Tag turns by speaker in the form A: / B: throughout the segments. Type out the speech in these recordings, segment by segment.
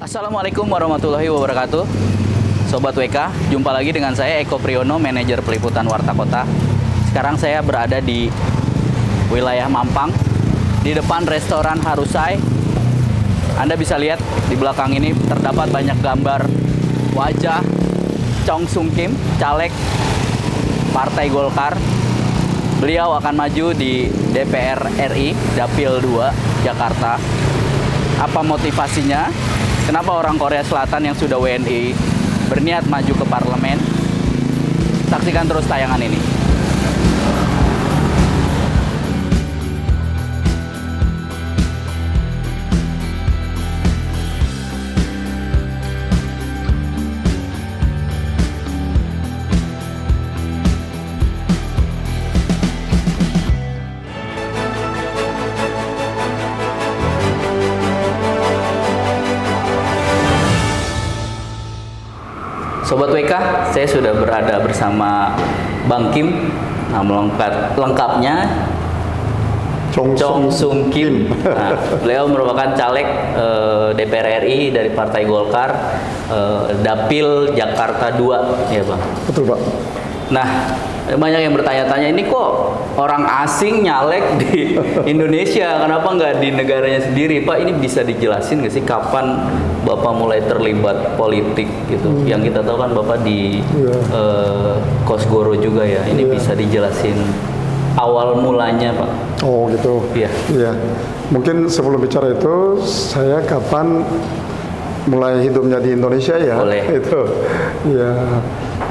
A: Assalamualaikum warahmatullahi wabarakatuh. Sobat WK, jumpa lagi dengan saya Eko Priyono, manajer peliputan Warta Kota. Sekarang saya berada di wilayah Mampang, di depan restoran Harusai. Anda bisa lihat di belakang ini terdapat banyak gambar wajah Chong Sung Kim, caleg Partai Golkar. Beliau akan maju di DPR RI, Dapil 2, Jakarta. Apa motivasinya? Kenapa orang Korea Selatan yang sudah WNI berniat maju ke parlemen? Saksikan terus tayangan ini. Sobat WK, saya sudah berada bersama Bang Kim. Nah, lengkapnya Chong Sung Kim. Nah, beliau merupakan caleg DPR RI dari Partai Golkar, Dapil Jakarta 2, ya Bang.
B: Betul, Pak.
A: Nah, banyak yang bertanya-tanya, ini kok orang asing nyalek di Indonesia, kenapa nggak di negaranya sendiri? Pak, ini bisa dijelasin nggak sih kapan Bapak mulai terlibat politik gitu? Yang kita tahu kan Bapak di Kosgoro juga ya, ini bisa dijelasin awal mulanya, Pak?
B: Oh gitu.
A: Iya.
B: Iya. Mungkin sebelum bicara itu, saya kapan mulai hidupnya di Indonesia ya?
A: Boleh.
B: Itu. Ya.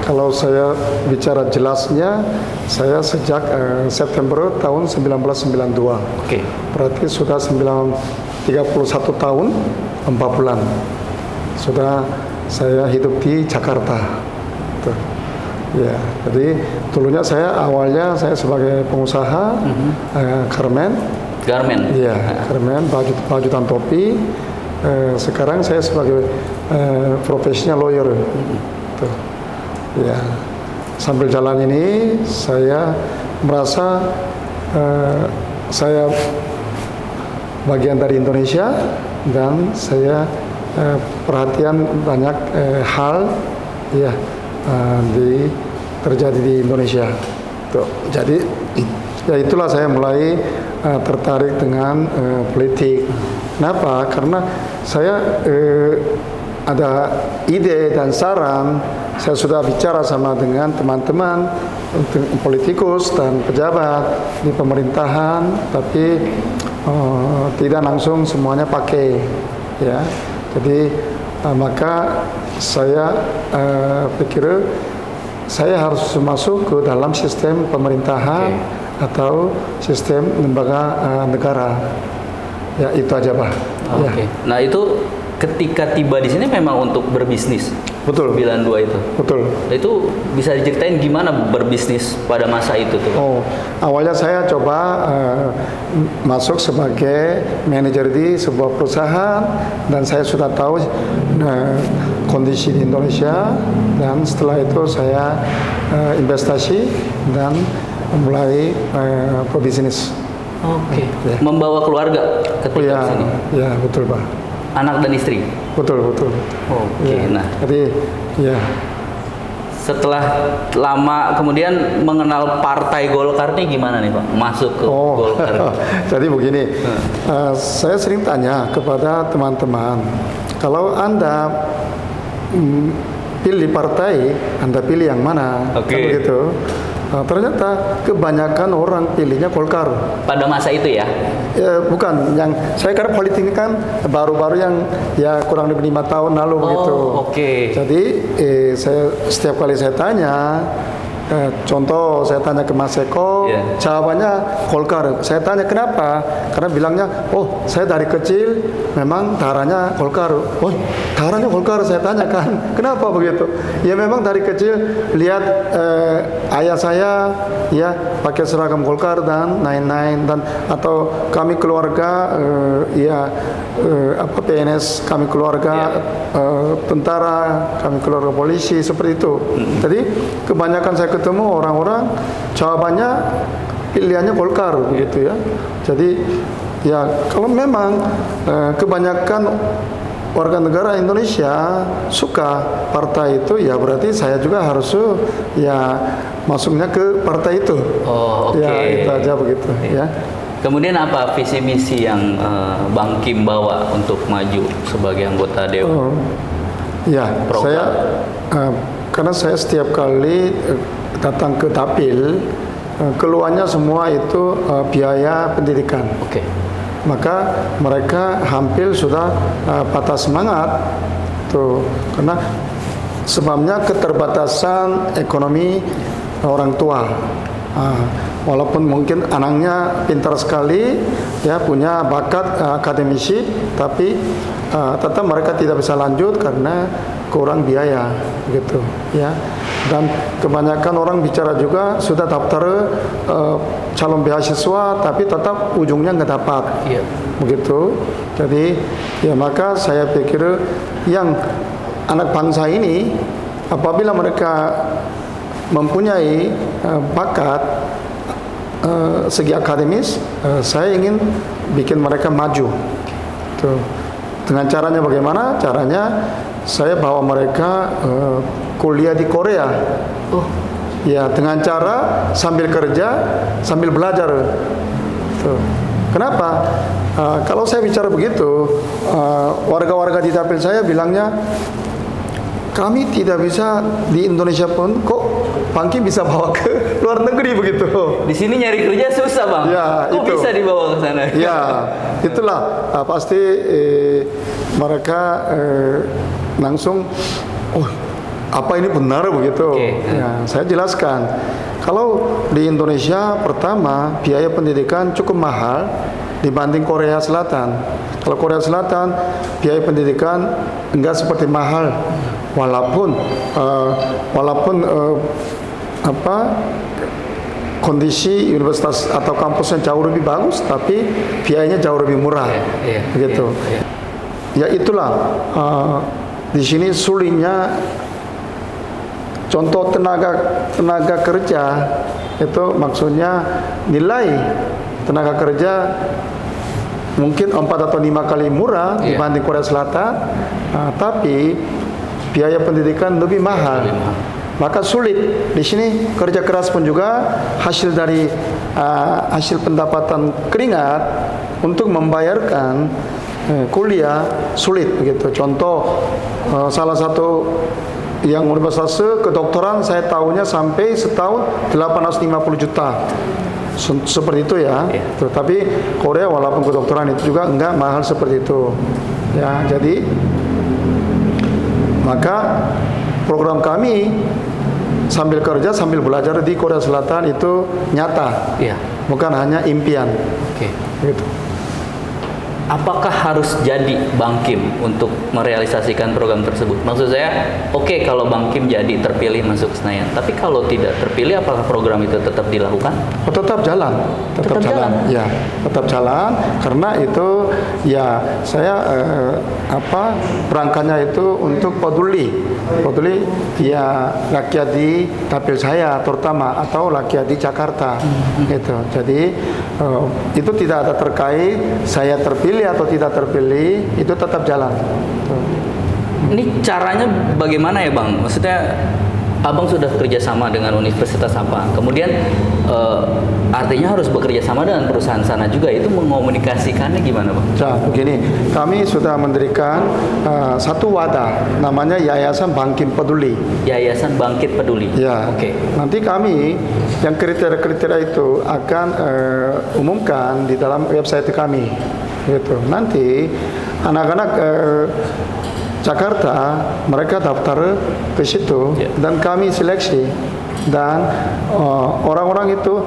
B: Kalau saya bicara jelasnya, saya sejak September tahun 1992.
A: Oke.
B: Berarti sudah 31 tahun 4 bulan. Sudah saya hidup di Jakarta. Tuh. Ya, jadi dulunya awalnya saya sebagai pengusaha garmen.
A: Garmen.
B: Iya, garmen, baju dan topi. Sekarang saya sebagai profesional lawyer. Tuh. Ya, sambil jalan ini saya merasa saya bagian dari Indonesia dan saya perhatian banyak hal ya terjadi di Indonesia. Tuh. Jadi ya itulah saya mulai tertarik dengan politik. Kenapa? Karena saya ada ide dan saran. Saya sudah bicara sama dengan teman-teman politikus dan pejabat di pemerintahan, tapi tidak langsung semuanya pakai, ya. Jadi maka saya pikir saya harus masuk ke dalam sistem pemerintahan atau sistem lembaga negara. Ya itu aja, Pak.
A: Oke. Nah itu ketika tiba di sini memang untuk berbisnis.
B: Betul.
A: 92 itu.
B: Betul.
A: Nah, itu bisa diceritain gimana berbisnis pada masa itu tuh?
B: Oh, awalnya saya coba masuk sebagai manajer di sebuah perusahaan dan saya sudah tahu kondisi di Indonesia, dan setelah itu saya investasi dan mulai berbisnis.
A: Oke. Membawa keluarga ketika sini.
B: Ya, betul, Pak.
A: Anak dan istri.
B: Betul.
A: Oke.
B: Ya,
A: Nah,
B: jadi ya.
A: Setelah lama kemudian mengenal Partai Golkar nih gimana nih Pak? Masuk ke Golkar.
B: Jadi begini, saya sering tanya kepada teman-teman, kalau Anda pilih partai, Anda pilih yang mana?
A: Oke.
B: Kan begitu. Ternyata kebanyakan orang pilihnya Golkar.
A: Pada masa itu ya?
B: Bukan, yang saya karena politik kan baru-baru yang ya kurang lebih 5 tahun lalu begitu.
A: Oke.
B: Jadi saya setiap kali saya tanya, contoh saya tanya ke Mas Eko, jawabannya Golkar. Saya tanya kenapa? Karena bilangnya, oh saya dari kecil memang darahnya Golkar. Oh darahnya Golkar, saya tanyakan, kenapa begitu? Ya memang dari kecil lihat ayah saya ya pakai seragam Golkar dan lain-lain, dan atau kami keluarga PNS, kami keluarga tentara, kami keluarga polisi, seperti itu. Jadi kebanyakan saya ketemu orang-orang jawabannya pilihannya Golkar begitu ya. Jadi ya kalau memang kebanyakan warga negara Indonesia suka partai itu, ya berarti saya juga harus ya masuknya ke partai itu.
A: Oh, oke.
B: Ya itu aja begitu ya.
A: Kemudian apa visi misi yang Bang Kim bawa untuk maju sebagai anggota Dewan?
B: Ya,
A: Program.
B: saya karena saya setiap kali datang ke Dapil, keluarnya semua itu biaya pendidikan.
A: Oke.
B: Maka mereka hampir sudah patah semangat tuh, karena sebabnya keterbatasan ekonomi orang tua. Walaupun mungkin anaknya pintar sekali, ya punya bakat akademisi, tapi tetap mereka tidak bisa lanjut karena kurang biaya, gitu, ya. Dan kebanyakan orang bicara juga sudah daftar calon beasiswa, tapi tetap ujungnya nggak dapat, begitu. Jadi, ya maka saya pikir yang anak bangsa ini, apabila mereka mempunyai bakat segi akademis, saya ingin bikin mereka maju. Tuh. Dengan caranya bagaimana? Caranya saya bawa mereka kuliah di Korea.
A: Oh,
B: Ya, dengan cara sambil kerja, sambil belajar. Tuh. Kenapa? Kalau saya bicara begitu, warga-warga di Dapil saya bilangnya, kami tidak bisa di Indonesia pun, kok Bang Kim bisa bawa ke luar negeri begitu.
A: di sini nyari kerja susah, Bang.
B: Ya,
A: Kok
B: itu.
A: bisa dibawa ke sana?
B: Ya, itulah pasti mereka langsung, oh apa ini benar begitu.
A: Oke.
B: Ya, saya jelaskan. Kalau di Indonesia pertama biaya pendidikan cukup mahal dibanding Korea Selatan. Kalau Korea Selatan biaya pendidikan enggak seperti mahal, walaupun kondisi universitas atau kampusnya jauh lebih bagus, tapi biayanya jauh lebih murah, begitu. Ya itulah di sini sulitnya. Contoh tenaga kerja itu maksudnya nilai tenaga kerja mungkin 4 atau 5 kali murah dibanding Korea Selatan, tapi biaya pendidikan lebih mahal. Maka sulit. Di sini kerja keras pun juga hasil dari hasil pendapatan keringat untuk membayarkan kuliah sulit begitu. Contoh salah satu yang universitas kedokteran saya tahunya sampai setahun 850 juta. Seperti itu ya. Tapi Korea walaupun kedokteran itu juga enggak mahal seperti itu. Ya, jadi maka program kami sambil kerja sambil belajar di Korea Selatan itu nyata. Bukan hanya impian. Gitu.
A: Apakah harus jadi Bang Kim untuk merealisasikan program tersebut? Maksud saya, oke, kalau Bang Kim jadi terpilih masuk Senayan, tapi kalau tidak terpilih, apakah program itu tetap dilakukan?
B: Oh, tetap jalan, tetap jalan. Ya, tetap jalan karena itu ya saya perangkatnya itu untuk peduli ya rakyat di Dapil saya terutama atau rakyat di Jakarta, gitu. Jadi itu tidak ada terkait saya terpilih atau tidak terpilih, itu tetap jalan.
A: Ini caranya bagaimana ya, Bang? Maksudnya Abang sudah bekerja sama dengan universitas apa? Kemudian artinya harus bekerja sama dengan perusahaan sana juga. Itu mengomunikasikannya gimana, Bang?
B: Ya, begini, kami sudah mendirikan satu wadah, namanya Yayasan Bangkit Peduli.
A: Yayasan Bangkit Peduli.
B: Ya, nanti kami yang kriteria-kriteria itu akan umumkan di dalam website kami. Gitu. Nanti anak-anak Jakarta mereka daftar ke situ dan kami seleksi, dan orang-orang itu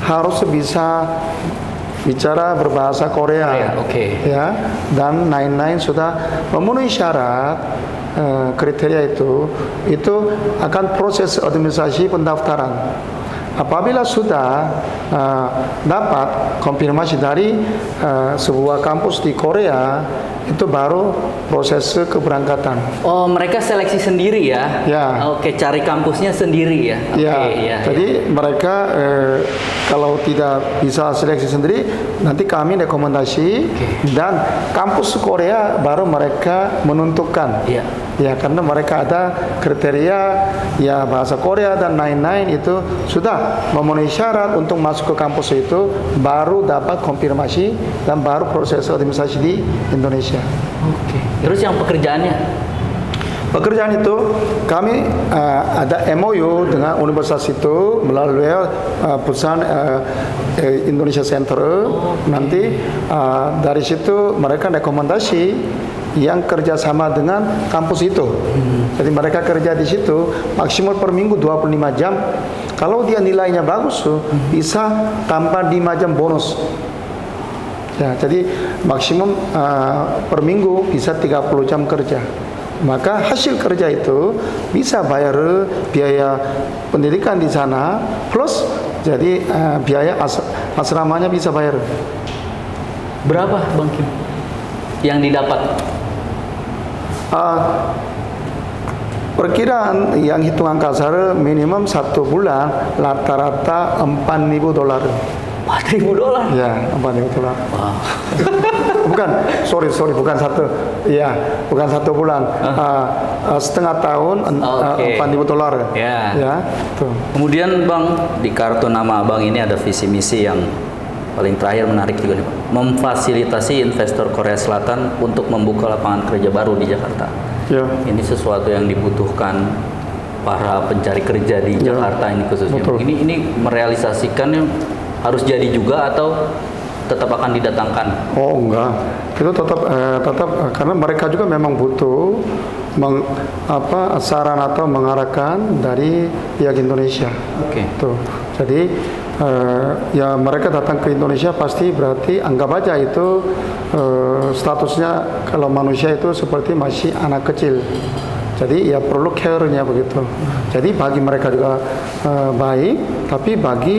B: harus bisa bicara berbahasa Korea, ya, dan lain-lain sudah memenuhi syarat kriteria itu akan proses administrasi pendaftaran. apabila sudah dapat konfirmasi dari sebuah kampus di Korea, itu baru proses keberangkatan.
A: Oh, mereka seleksi sendiri ya?
B: Ya.
A: Oke, cari kampusnya sendiri ya? Oke,
B: Ya, jadi mereka kalau tidak bisa seleksi sendiri, nanti kami rekomendasi dan kampus Korea baru mereka menentukan.
A: Iya.
B: Ya, karena mereka ada kriteria ya bahasa Korea dan lain-lain, itu sudah memenuhi syarat untuk masuk ke kampus itu, baru dapat konfirmasi dan baru proses administrasi di Indonesia.
A: Oke. Terus yang pekerjaannya?
B: Pekerjaan itu kami ada MOU dengan universitas itu melalui perusahaan Indonesia Center. Nanti dari situ mereka rekomendasi yang kerjasama dengan kampus itu. Jadi mereka kerja di situ maksimal per minggu 25 jam. Kalau dia nilainya bagus, bisa tambah 5 jam bonus. Ya, jadi maksimum per minggu bisa 30 jam kerja. Maka hasil kerja itu bisa bayar biaya pendidikan di sana, plus jadi biaya asramanya bisa bayar.
A: Berapa Bang Kim yang didapat?
B: Perkiraan yang hitungan kasar minimum 1 bulan rata-rata $4.000.
A: $4.000?
B: Ya, $4.000.
A: Wow.
B: Bukan, sorry, bukan bukan 1 bulan, setengah tahun, $4.000.
A: Ya.
B: Tuh.
A: Kemudian Bang, di kartu nama Abang ini ada visi misi yang paling terakhir menarik juga nih Bang. Memfasilitasi investor Korea Selatan untuk membuka lapangan kerja baru di Jakarta.
B: Ya.
A: Ini sesuatu yang dibutuhkan para pencari kerja di Jakarta ini khususnya.
B: Betul.
A: Ini merealisasikannya harus jadi juga atau tetap akan didatangkan?
B: Oh enggak, itu tetap karena mereka juga memang butuh saran atau mengarahkan dari pihak Indonesia.
A: Oke.
B: Tuh, jadi ya mereka datang ke Indonesia pasti berarti anggap aja itu statusnya kalau manusia itu seperti masih anak kecil. Jadi ya perlu care-nya begitu. Jadi bagi mereka juga baik, tapi bagi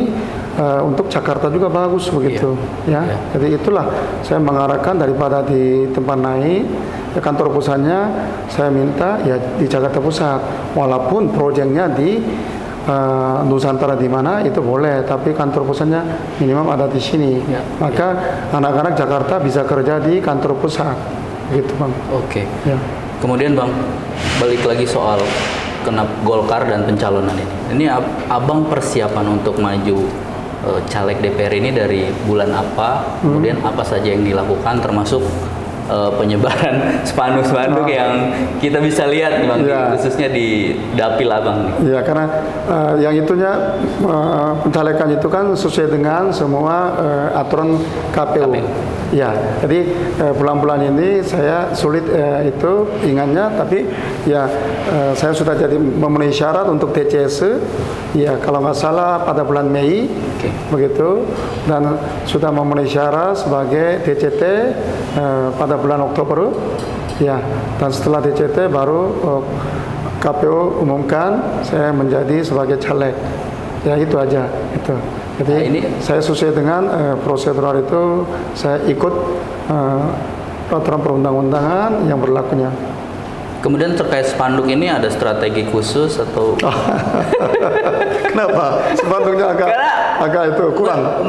B: untuk Jakarta juga bagus begitu, ya. Jadi itulah saya mengarahkan daripada di tempat lain, ya kantor pusatnya saya minta ya di Jakarta Pusat. Walaupun proyeknya di Nusantara di mana itu boleh, tapi kantor pusatnya minimum ada di sini. Maka anak-anak Jakarta bisa kerja di kantor pusat, gitu Bang.
A: Oke.
B: Ya.
A: Kemudian Bang, balik lagi soal Golkar dan pencalonan ini. Ini Abang persiapan untuk maju caleg DPR ini dari bulan apa, kemudian apa saja yang dilakukan, termasuk penyebaran spanduk-spanduk yang kita bisa lihat nih Bang, khususnya di dapil Abang nih.
B: Ya, karena yang itunya pencalekan itu kan sesuai dengan semua aturan KPU. Ya, jadi bulan-bulan ini saya sulit itu ingatnya, tapi ya saya sudah jadi memenuhi syarat untuk TCS. Ya, kalau nggak salah pada bulan Mei, begitu, dan sudah memenuhi syarat sebagai DCT pada bulan Oktober. Ya, dan setelah DCT baru KPU umumkan saya menjadi sebagai caleg. Ya, itu aja itu. Jadi saya sesuai dengan prosedural itu, saya ikut peraturan perundang-undangan yang berlakunya.
A: Kemudian terkait spanduk ini ada strategi khusus atau?
B: Kenapa? Spanduknya agak itu kurang.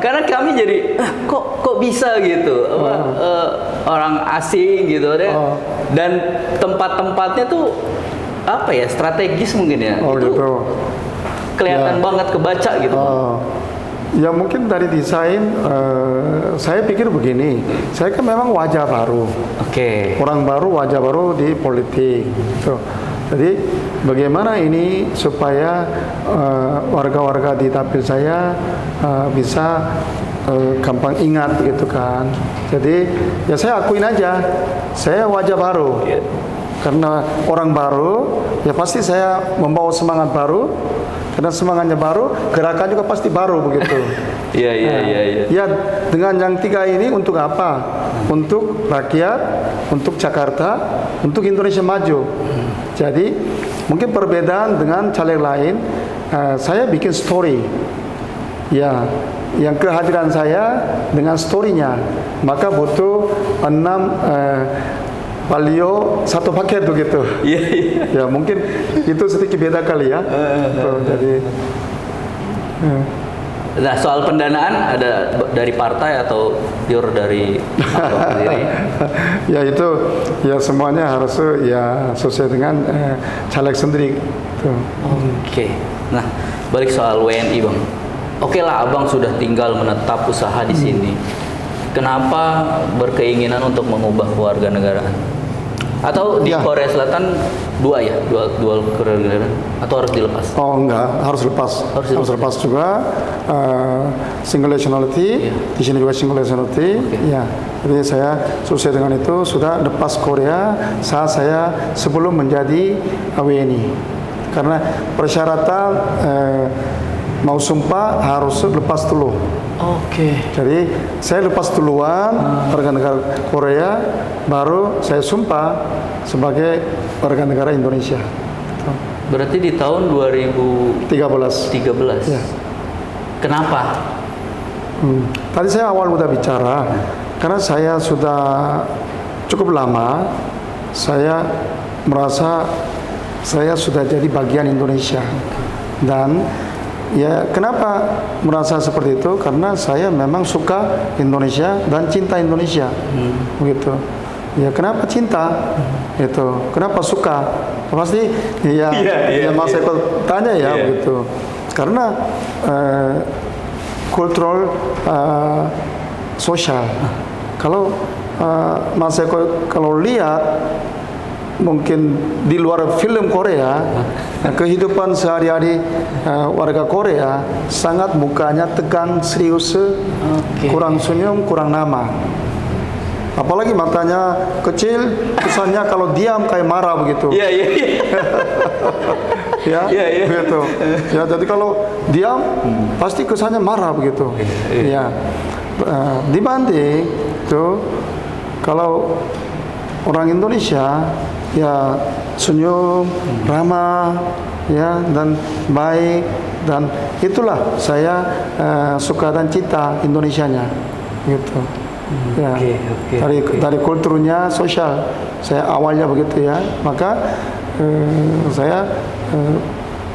A: Karena kami jadi kok bisa gitu, orang asing gitu deh, dan tempat-tempatnya tuh apa ya, strategis mungkin ya.
B: Oh
A: itu
B: gitu.
A: Kelihatan banget kebaca gitu.
B: Ya mungkin dari desain saya pikir begini, saya kan memang wajah baru. Orang baru, wajah baru di politik. Tuh. Jadi bagaimana ini supaya warga-warga di dapil saya bisa gampang ingat gitu kan. Jadi ya saya akuin aja, saya wajah baru. Karena orang baru, ya pasti saya membawa semangat baru. Karena semangatnya baru, gerakan juga pasti baru begitu.
A: Iya.
B: Ya, dengan yang 3 ini untuk apa? Untuk rakyat, untuk Jakarta, untuk Indonesia maju. Jadi mungkin perbedaan dengan caleg lain, saya bikin story. Ya, yang kehadiran saya dengan story-nya, maka butuh 6 baliho satu paket begitu.
A: Iya, iya.
B: Ya mungkin itu sedikit beda kali ya. Jadi
A: Nah, soal pendanaan ada dari partai atau pure dari abang sendiri?
B: ya itu ya semuanya harus ya sesuai dengan caleg sendiri. Tuh.
A: Oke. Nah, balik soal WNI, Bang. Oke lah, Abang sudah tinggal menetap usaha di sini. Kenapa berkeinginan untuk mengubah kewarganegaraan? Atau di
B: Ya.
A: Korea Selatan dual kewarganegaraan atau harus dilepas?
B: Oh enggak, harus lepas.
A: Harus
B: Harus lepas juga single nationality. Di sini juga single nationality. Ya. Jadi saya sesuai dengan itu sudah lepas Korea saat saya sebelum menjadi WNI. Karena persyaratan mau sumpah harus lepas dulu.
A: Oke.
B: Jadi saya lepas duluan warga negara Korea, baru saya sumpah sebagai warga negara Indonesia.
A: Berarti di tahun 2013.
B: 13. Ya.
A: Kenapa?
B: Tadi saya awal udah bicara, karena saya sudah cukup lama, saya merasa saya sudah jadi bagian Indonesia. Dan ya kenapa merasa seperti itu? Karena saya memang suka Indonesia dan cinta Indonesia, begitu. Ya kenapa cinta? Itu kenapa suka? Pasti ya, Mas Eko tanya ya begitu. Karena kultural sosial. Kalau Mas Eko kalau lihat mungkin di luar film Korea, kehidupan sehari-hari warga Korea sangat mukanya tegang, serius, kurang senyum, kurang nama. Apalagi matanya kecil, kesannya kalau diam kayak marah begitu.
A: Iya, iya, iya.
B: Ya, begitu. Ya, jadi kalau diam pasti kesannya marah begitu. Ya, dibanding tuh kalau orang Indonesia ya senyum, ramah, ya dan baik, dan itulah saya suka dan cinta Indonesianya, gitu. Ya, dari kulturnya sosial, saya awalnya begitu ya, maka saya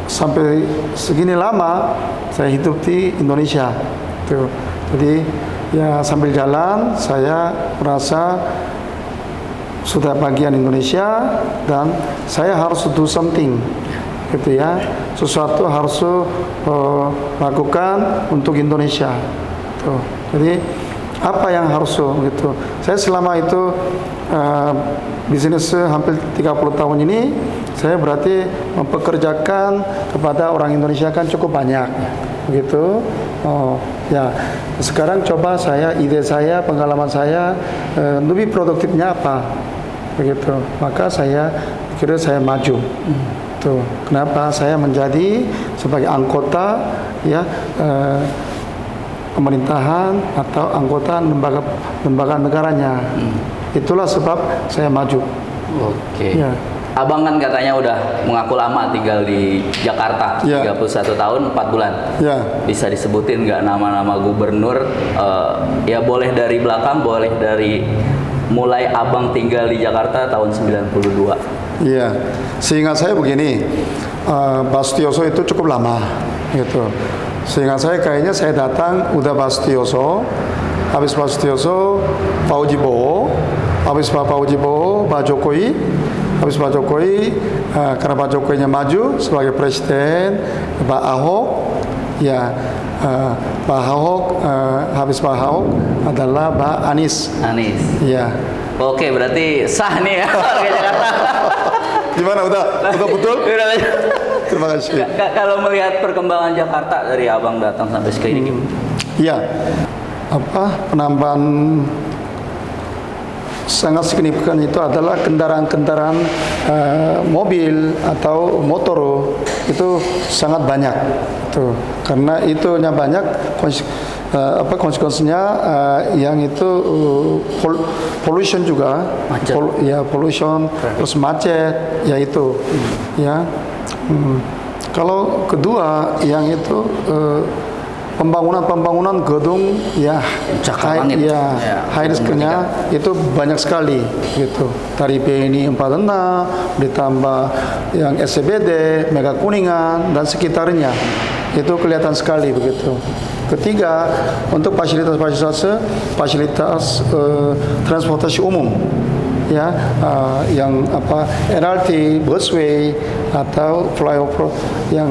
B: sampai segini lama saya hidup di Indonesia, tuh. Jadi ya sambil jalan saya merasa sudah bagian Indonesia dan saya harus do something, gitu ya, sesuatu harus lakukan untuk Indonesia. Tuh. Jadi apa yang harus gitu. Saya selama itu bisnis hampir 30 tahun ini, saya berarti mempekerjakan kepada orang Indonesia kan cukup banyak, begitu. Ya, sekarang coba ide saya, pengalaman saya lebih produktifnya apa, begitu. Maka saya kira saya maju. Tuh, kenapa saya menjadi sebagai anggota ya pemerintahan atau anggota lembaga negaranya. Itulah sebab saya maju.
A: Oke.
B: Ya.
A: Abang kan katanya udah mengaku lama tinggal di Jakarta, 31 tahun 4 bulan.
B: Ya.
A: Bisa disebutin nggak nama-nama gubernur? Ya boleh dari belakang, boleh dari mulai Abang tinggal di Jakarta tahun 92.
B: Iya, seingat saya begini, Bastioso itu cukup lama, gitu. Seingat saya kayaknya saya datang udah Bastioso, habis Bastioso Pak Ujibowo, habis Pak Ujibowo Pak Jokowi, habis Pak Jokowi karena Pak Jokowinya maju sebagai presiden, Pak Ahok, ya Pak Ahok, habis Pak Ahok adalah Pak Anies.
A: Anies.
B: Ya.
A: Oke, berarti sah nih ya warga Jakarta.
B: Gimana, udah betul?
A: Udah.
B: Terima kasih.
A: Kalau melihat perkembangan Jakarta dari Abang datang sampai segini,
B: iya, penambahan sangat signifikan itu adalah kendaraan-kendaraan mobil atau motor itu sangat banyak. Tuh, karena itunya banyak konsekuensinya yang itu pollution juga, pollution terus macet, ya itu, ya. Kalau kedua yang itu pembangunan gedung ya
A: Cakar langit.
B: ya high risk-nya itu banyak sekali gitu. Dari BNI 46 ditambah yang SCBD, Mega Kuningan dan sekitarnya. Itu kelihatan sekali begitu. Ketiga, untuk fasilitas transportasi umum ya, yang apa LRT, busway atau flyover yang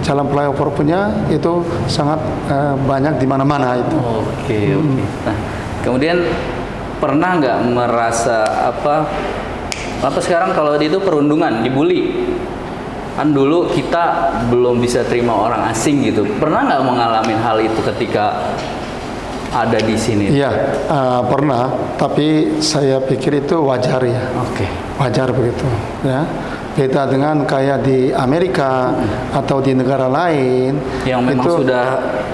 B: jalan flyover punya itu sangat banyak di mana-mana itu.
A: Oke. Nah, kemudian pernah nggak merasa apa sekarang kalau itu perundungan, dibully? Kan dulu kita belum bisa terima orang asing gitu. Pernah nggak mengalami hal itu ketika ada di sini?
B: Iya, pernah. Tapi saya pikir itu wajar ya.
A: Oke.
B: Wajar begitu. Ya. Beda dengan kayak di Amerika atau di negara lain
A: Yang memang
B: itu,
A: sudah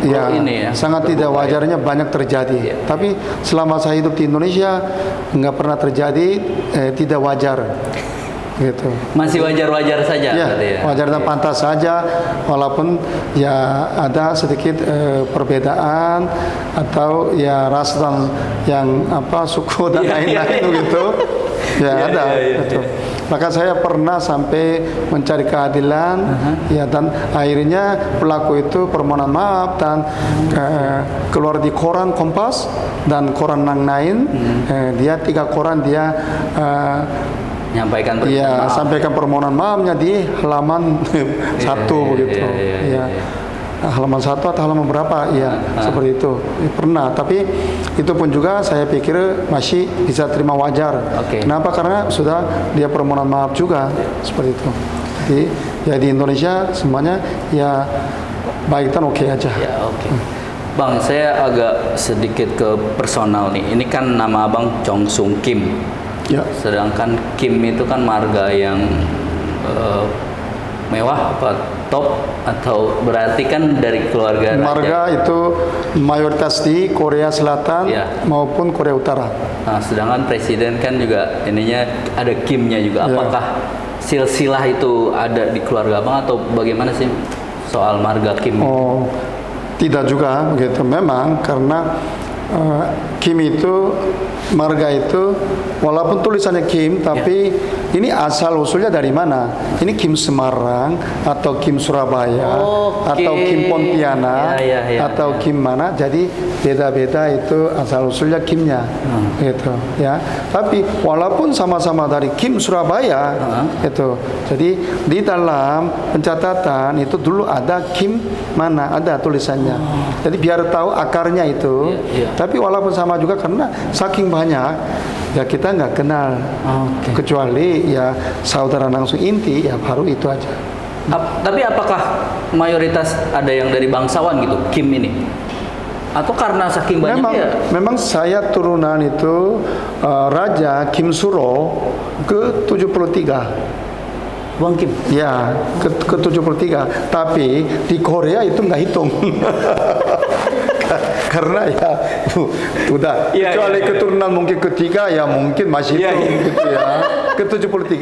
B: ya,
A: ini ya.
B: sangat tidak wajarnya banyak terjadi.
A: Iya.
B: Tapi selama saya hidup di Indonesia nggak pernah terjadi tidak wajar. Gitu.
A: Masih wajar-wajar saja
B: Ya,
A: berarti ya.
B: wajar dan pantas saja, walaupun ya ada sedikit perbedaan atau ya ras dan yang apa suku dan lain-lain gitu. Ya ada. Gitu. Maka saya pernah sampai mencari keadilan, ya, dan akhirnya pelaku itu permohonan maaf dan keluar di koran Kompas dan koran yang lain. Dia 3 koran dia
A: Nyampaikan
B: ya, sampaikan permohonan maafnya di halaman 1 begitu. Ya. Halaman 1 atau halaman berapa? Ya, seperti itu. Ya, pernah, tapi itu pun juga saya pikir masih bisa terima wajar. Kenapa? Karena sudah dia permohonan maaf juga, seperti itu. Jadi ya di Indonesia semuanya ya baik dan oke aja.
A: Ya, oke. Bang, saya agak sedikit ke personal nih. Ini kan nama Abang Chong Sung Kim.
B: Ya.
A: Sedangkan Kim itu kan marga yang mewah apa top, atau berarti kan dari keluarga
B: marga
A: raja.
B: itu mayoritas di Korea Selatan maupun Korea Utara.
A: Nah, sedangkan presiden kan juga ininya ada Kimnya juga. Apakah silsilah itu ada di keluarga Abang atau bagaimana sih soal marga Kim?
B: Oh, tidak juga begitu. Memang karena Kim itu marga itu walaupun tulisannya Kim, tapi ini asal usulnya dari mana? Ini Kim Semarang atau Kim Surabaya atau Kim Pontianak atau Kim mana? Jadi beda-beda itu asal usulnya Kimnya, gitu ya. Tapi walaupun sama-sama dari Kim Surabaya, itu. Jadi di dalam pencatatan itu dulu ada Kim mana, ada tulisannya. Jadi biar tahu akarnya itu. Tapi walaupun sama juga karena saking banyak ya kita nggak kenal, kecuali ya saudara langsung inti ya baru itu aja.
A: Tapi apakah mayoritas ada yang dari bangsawan gitu Kim ini? Atau karena saking banyaknya?
B: Memang saya turunan itu Raja Kim Suro ke-73.
A: Bang Kim?
B: Ya, ke-73. Tapi di Korea itu nggak hitung. Karena ya udah kecuali keturunan mungkin ketiga ya mungkin masih hitung gitu ya. Ke-73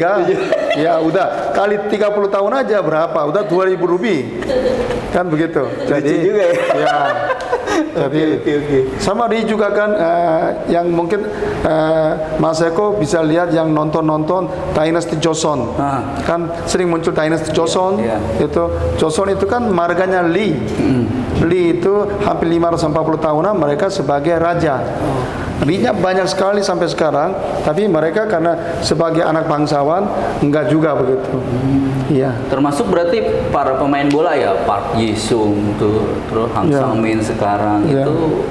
B: ya udah kali 30 tahun aja berapa? Udah 2.000 lebih. Kan begitu. Jadi juga ya. Jadi sama dia juga kan yang mungkin Mas Eko bisa lihat yang nonton Dynasty Joseon. Kan sering muncul Dynasty Joseon. Itu Joseon itu kan marganya Lee. Lee itu hampir 540 tahunan mereka sebagai raja. Lee-nya banyak sekali sampai sekarang, tapi mereka karena sebagai anak bangsawan enggak juga begitu. Iya.
A: Termasuk berarti para pemain bola ya, Park Ji-sung tuh, terus Hang Sang-min sekarang itu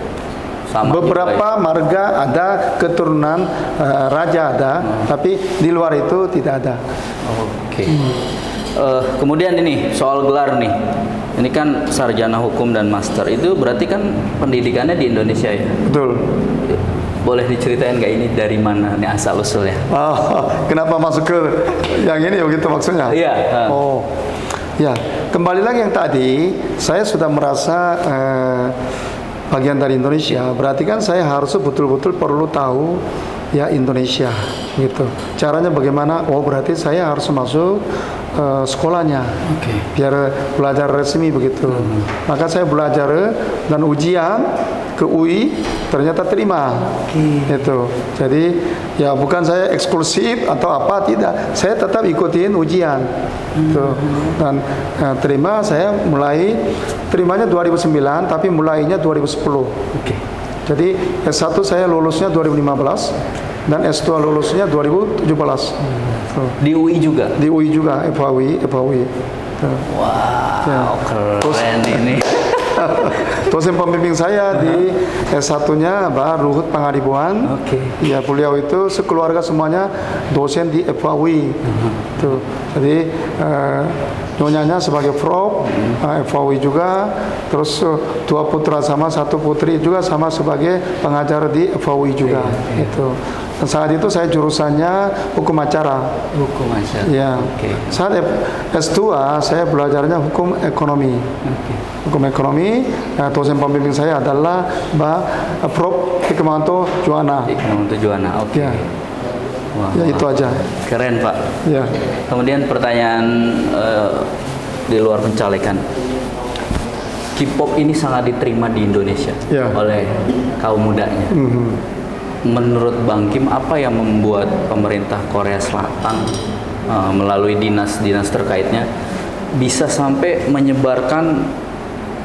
A: sama.
B: Beberapa marga ada keturunan raja ada, tapi di luar itu tidak ada.
A: Oke. Kemudian ini soal gelar nih. Ini kan sarjana hukum dan master. Itu berarti kan pendidikannya di Indonesia ya?
B: Betul.
A: Boleh diceritain nggak ini dari mana nih asal usulnya?
B: Kenapa masuk ke yang ini begitu maksudnya?
A: Iya.
B: Oh, ya. Kembali lagi yang tadi, saya sudah merasa bagian dari Indonesia. Berarti kan saya harus betul-betul perlu tahu ya Indonesia gitu. Caranya bagaimana? Oh berarti saya harus masuk sekolahnya, biar belajar resmi begitu. Maka saya belajar dan ujian ke UI ternyata terima. Itu. Jadi ya bukan saya eksklusif atau apa, tidak. Saya tetap ikutin ujian. Tuh. Dan terima, saya mulai terimanya 2009 tapi mulainya 2010. Jadi S1 saya lulusnya 2015 dan S2 lulusnya 2017.
A: Di UI juga?
B: Di UI juga, FHUI.
A: Wow,
B: Ya.
A: keren ini.
B: Dosen pembimbing saya di S1-nya Pak Ruhut Pangaribuan. Ya, beliau itu sekeluarga semuanya dosen di FHUI. Tuh. Jadi nyonyanya sebagai prof, FHUI juga, terus dua putra sama satu putri juga sama sebagai pengajar di FHUI juga. Itu. Dan saat itu saya jurusannya hukum acara.
A: Hukum acara.
B: Ya. Saat S2 saya belajarnya hukum ekonomi. Hukum ekonomi. Dosen pembimbing saya adalah Mbak Prof. Hikmahanto Juwana.
A: Hikmahanto Juwana.
B: Ya.
A: Wah,
B: Ya itu aja.
A: Keren Pak.
B: Ya.
A: Kemudian pertanyaan di luar pencalekan. K-pop ini sangat diterima di Indonesia oleh kaum mudanya. Menurut Bang Kim, apa yang membuat pemerintah Korea Selatan melalui dinas-dinas terkaitnya bisa sampai menyebarkan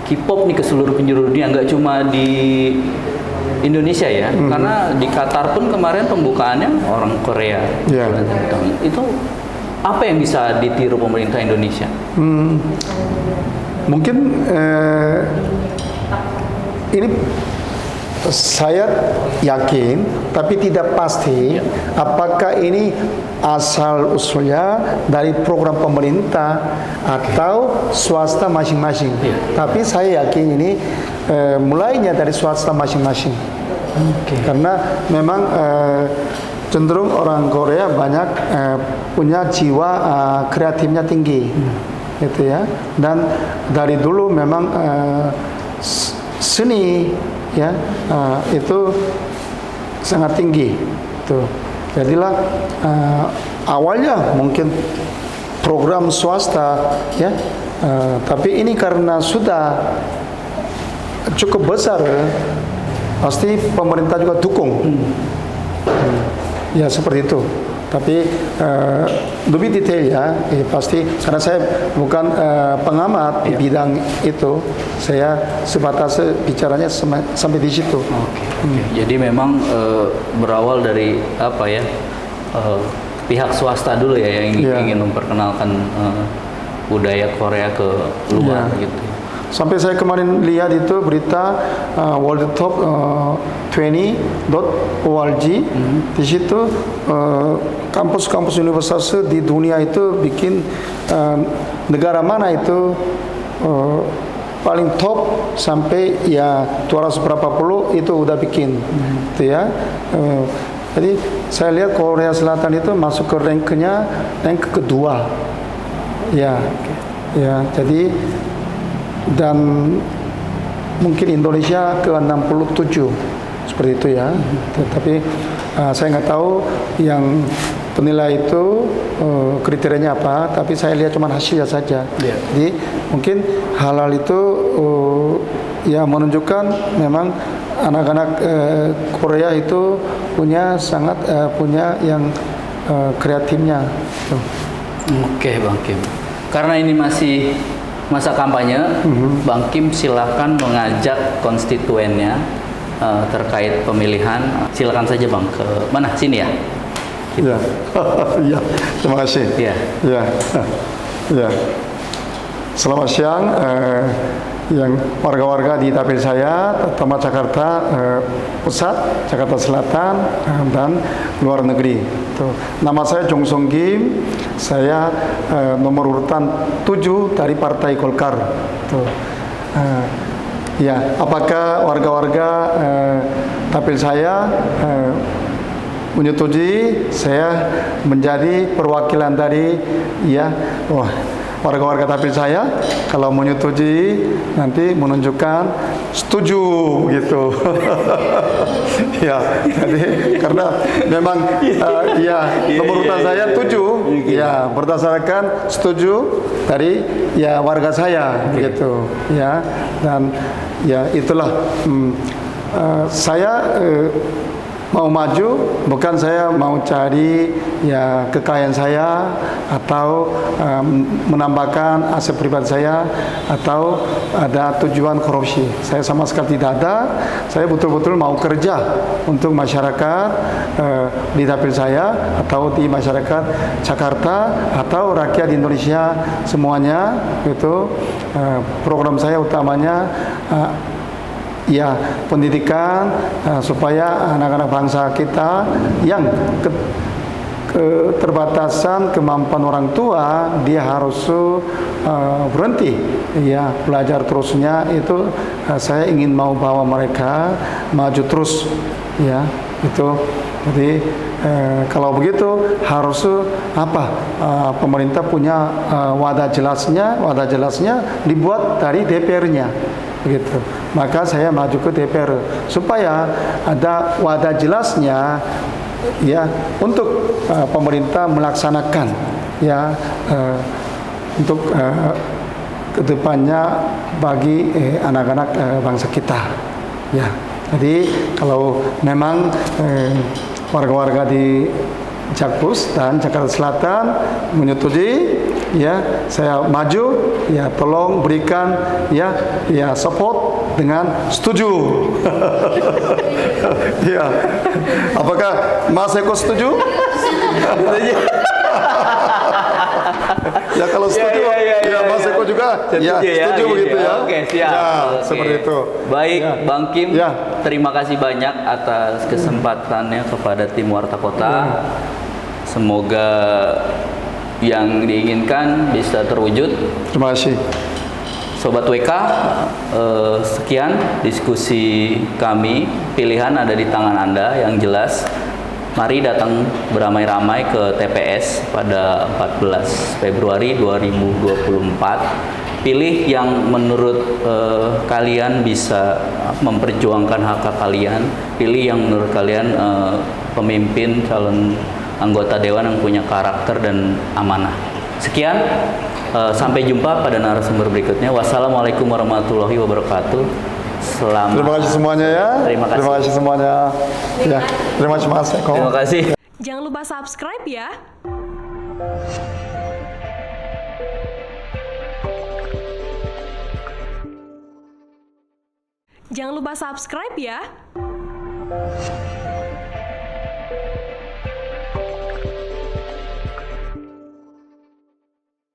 A: K-pop nih ke seluruh penjuru dunia, nggak cuma di Indonesia ya? Karena di Qatar pun kemarin pembukaannya orang Korea. Itu apa yang bisa ditiru pemerintah Indonesia?
B: Mungkin ini saya yakin, tapi tidak pasti apakah ini asal usulnya dari program pemerintah atau swasta masing-masing. Tapi saya yakin ini mulainya dari swasta masing-masing. Karena memang cenderung orang Korea banyak punya jiwa kreatifnya tinggi, gitu ya. Dan dari dulu memang seni ya itu sangat tinggi tuh. Jadilah awalnya mungkin program swasta ya, tapi ini karena sudah cukup besar, pasti pemerintah juga dukung. Ya seperti itu. Tapi lebih detail ya, pasti karena saya bukan pengamat di bidang itu, saya sebatas bicaranya sampai di situ.
A: Jadi memang berawal dari apa ya, pihak swasta dulu ya yang ingin memperkenalkan budaya Korea ke luar gitu.
B: Sampai saya kemarin lihat itu berita World Top 20.org. Di situ kampus-kampus universitas di dunia itu bikin negara mana itu paling top sampai ya 200 berapa puluh itu udah bikin, gitu ya. Jadi saya lihat Korea Selatan itu masuk ke rank kedua, ya, jadi dan mungkin Indonesia ke 67 seperti itu ya. Tapi saya nggak tahu yang penilai itu kriterianya apa, tapi saya lihat cuma hasilnya saja. Jadi mungkin hal-hal itu ya menunjukkan memang anak-anak Korea itu punya punya yang kreatifnya.
A: Oke Bang Kim, karena ini masih masa kampanye, Bang Kim silakan mengajak konstituennya terkait pemilihan. Silakan saja Bang, ke mana? Sini ya.
B: Ya, ya, terima kasih. Ya. Selamat siang, yang warga-warga di dapil saya, terutama Jakarta Pusat, Jakarta Selatan, dan luar negeri. Tuh. Nama saya Jong Song Kim, saya nomor urutan 7 dari Partai Golkar. Tuh. Ya, apakah warga-warga dapil saya menyetujui saya menjadi perwakilan dari warga-warga Tapil saya kalau menyetujui nanti menunjukkan setuju gitu. Ya, jadi karena memang nomor urut saya 7 ya berdasarkan setuju dari ya warga saya gitu ya, dan ya itulah saya mau maju, bukan saya mau cari ya kekayaan saya atau menambahkan aset pribadi saya atau ada tujuan korupsi. Saya sama sekali tidak ada. Saya betul-betul mau kerja untuk masyarakat di dapil saya atau di masyarakat Jakarta atau rakyat Indonesia semuanya. Itu program saya utamanya ya pendidikan, supaya anak-anak bangsa kita yang keterbatasan kemampuan orang tua dia harus berhenti ya belajar terusnya itu. Saya ingin mau bawa mereka maju terus ya itu. Jadi kalau begitu harus pemerintah punya wadah jelasnya dibuat dari DPR-nya begitu. Maka saya maju ke DPR supaya ada wadah jelasnya ya untuk pemerintah melaksanakan ya untuk kedepannya bagi anak-anak bangsa kita ya. Jadi kalau memang warga-warga di Jakpus dan Jakarta Selatan menyetujui ya saya maju ya, tolong berikan ya support dengan setuju. Ya, apakah Mas Eko setuju? Ya kalau setuju ya Mas Eko juga setuju begitu ya.
A: Oke, siap.
B: Ya,
A: Oke.
B: seperti itu.
A: Baik,
B: Ya.
A: Bang Kim,
B: Ya.
A: terima kasih banyak atas kesempatannya kepada tim Warta Kota. Semoga yang diinginkan bisa terwujud.
B: Terima kasih.
A: Sobat WK, sekian diskusi kami. Pilihan ada di tangan Anda. Yang jelas, mari datang beramai-ramai ke TPS pada 14 Februari 2024. Pilih yang menurut kalian bisa memperjuangkan hak kalian. Pilih yang menurut kalian pemimpin calon anggota dewan yang punya karakter dan amanah. Sekian, sampai jumpa pada narasumber berikutnya. Wassalamualaikum warahmatullahi wabarakatuh. Selamat.
B: Terima kasih semuanya ya.
A: Terima kasih.
B: Terima kasih semuanya. Ya, terima kasih Mas Eko.
A: Terima kasih.
C: Jangan lupa subscribe ya. Jangan lupa subscribe ya.